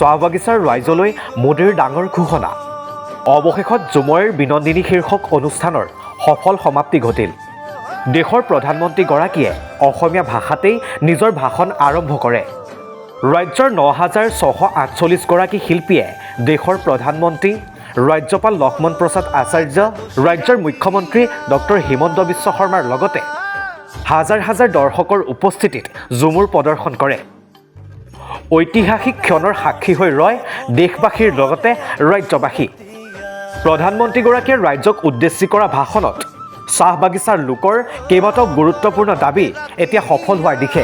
চাহ বাগিচাৰ ৰাইজলৈ মোদীৰ ডাঙৰ ঘোষণা। অৱশেষত জুমৈৰ বিনন্দিনী শীৰ্ষক অনুষ্ঠানৰ সফল সমাপ্তি ঘটিল। দেশৰ প্ৰধানমন্ত্ৰীগৰাকীয়ে অসমীয়া ভাষাতেই নিজৰ ভাষণ আৰম্ভ কৰে। ৰাজ্যৰ ৯,৬৪৮ গৰাকী শিল্পীয়ে দেশৰ প্ৰধানমন্ত্ৰী, ৰাজ্যপাল লক্ষ্মণ প্ৰসাদ আচাৰ্য, ৰাজ্যৰ মুখ্যমন্ত্ৰী ডক্টৰ হিমন্ত বিশ্ব শৰ্মাৰ লগতে হাজাৰ হাজাৰ দৰ্শকৰ উপস্থিতিত ঝুমুৰ প্ৰদৰ্শন কৰে। ঐতিহাসিক ক্ষণৰ সাক্ষী হৈ ৰয় দেশবাসীৰ লগতে ৰাজ্যবাসী। প্ৰধানমন্ত্ৰীগৰাকীয়ে ৰাজ্যক উদ্দেশ্যি কৰা ভাষণত চাহ বাগিচাৰ লোকৰ কেইবাটাও গুৰুত্বপূৰ্ণ দাবী এতিয়া সফল হোৱাৰ দিশে।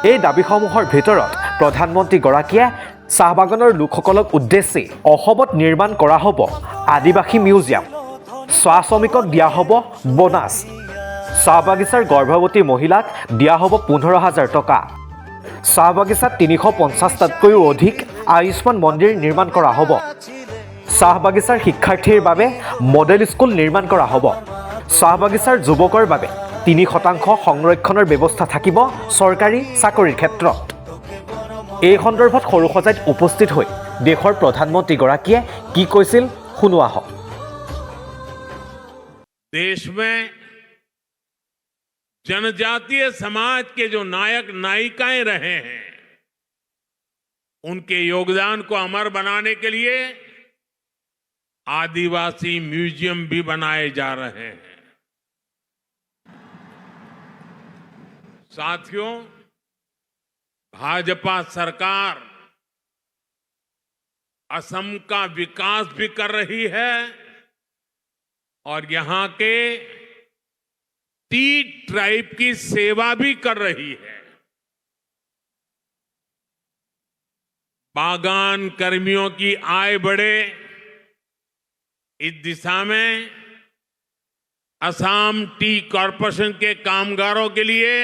এই দাবীসমূহৰ ভিতৰত প্ৰধানমন্ত্ৰীগৰাকীয়ে চাহ বাগানৰ লোকসকলক উদ্দেশ্যি অসমত নিৰ্মাণ কৰা হ'ব আদিবাসী মিউজিয়াম, চাহ শ্ৰমিকক দিয়া হ'ব বোনাছ, চাহ বাগিচাৰ গৰ্ভৱতী মহিলাক দিয়া হ'ব 15,000 টকা, চাহ বাগিচাত 350টাতকৈও অধিক আয়ুষ্মান মন্দিৰ নিৰ্মাণ কৰা হ'ব, চাহ বাগিচাৰ শিক্ষাৰ্থীৰ বাবে মডেল স্কুল নিৰ্মাণ কৰা হ'ব, চাহ বাগিচাৰ যুৱকৰ বাবে 3% সংৰক্ষণৰ ব্যৱস্থা থাকিব চৰকাৰী চাকৰিৰ ক্ষেত্ৰত। এই সন্দৰ্ভত সৰু সজাইত উপস্থিত হৈ দেশৰ প্ৰধানমন্ত্ৰীগৰাকীয়ে কি কৈছিল শুনোৱা হওক। देश में जनजातीय समाज के जो नायक नायिकाएं रहे हैं, उनके योगदान को अमर बनाने के लिए आदिवासी म्यूजियम भी बनाए जा रहे हैं। साथियों, भाजपा सरकार असम का विकास भी कर रही है और यहां के टी ट्राइब की सेवा भी कर रही है। बागान कर्मियों की आय बढ़े, इस दिशा में असम टी कॉरपोरेशन के कामगारों के लिए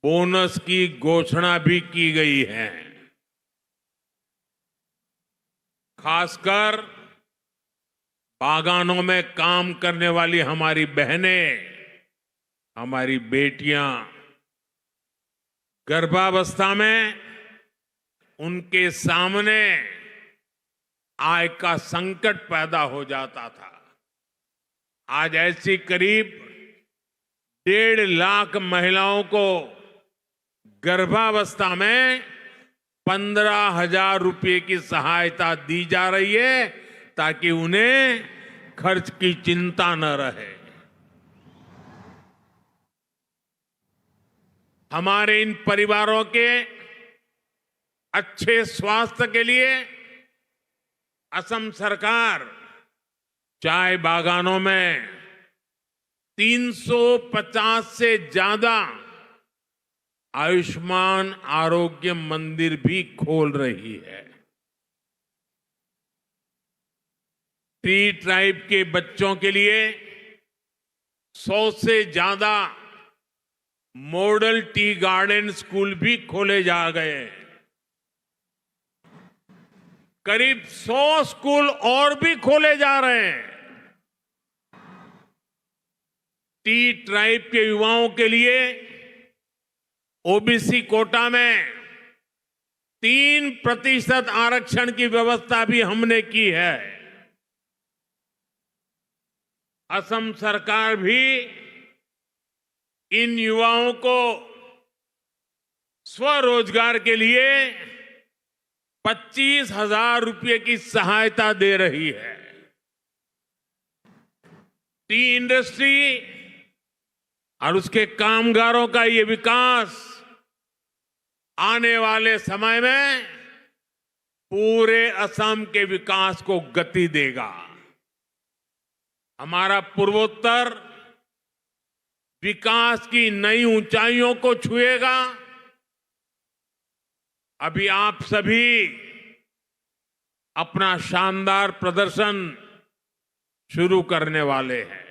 बोनस की घोषणा भी की गई है। खासकर बागानों में काम करने वाली हमारी बहनें, हमारी बेटियां गर्भावस्था में उनके सामने आय का संकट पैदा हो जाता था। आज ऐसी करीब 1.5 लाख महिलाओं को गर्भावस्था में 15,000 रुपये की सहायता दी जा रही है ताकि उन्हें खर्च की चिंता न रहे। हमारे इन परिवारों के अच्छे स्वास्थ्य के लिए असम सरकार चाय बागानों में 350 से ज्यादा आयुष्मान आरोग्य मंदिर भी खोल रही है। टी ट्राइब के बच्चों के लिए 100 से ज्यादा मॉडल टी गार्डन स्कूल भी खोले जा गए। करीब 100 स्कूल और भी खोले जा रहे हैं। टी ट्राइब के युवाओं के लिए ओबीसी कोटा में 3% आरक्षण की व्यवस्था भी हमने की है। असम सरकार भी इन युवाओं को स्वरोजगार के लिए 25,000 रुपये की सहायता दे रही है। टी इंडस्ट्री और उसके कामगारों का ये विकास आने वाले समय में पूरे असम के विकास को गति देगा। हमारा पूर्वोत्तर विकास की नई ऊंचाइयों को छुएगा। अभी आप सभी अपना शानदार प्रदर्शन शुरू करने वाले हैं।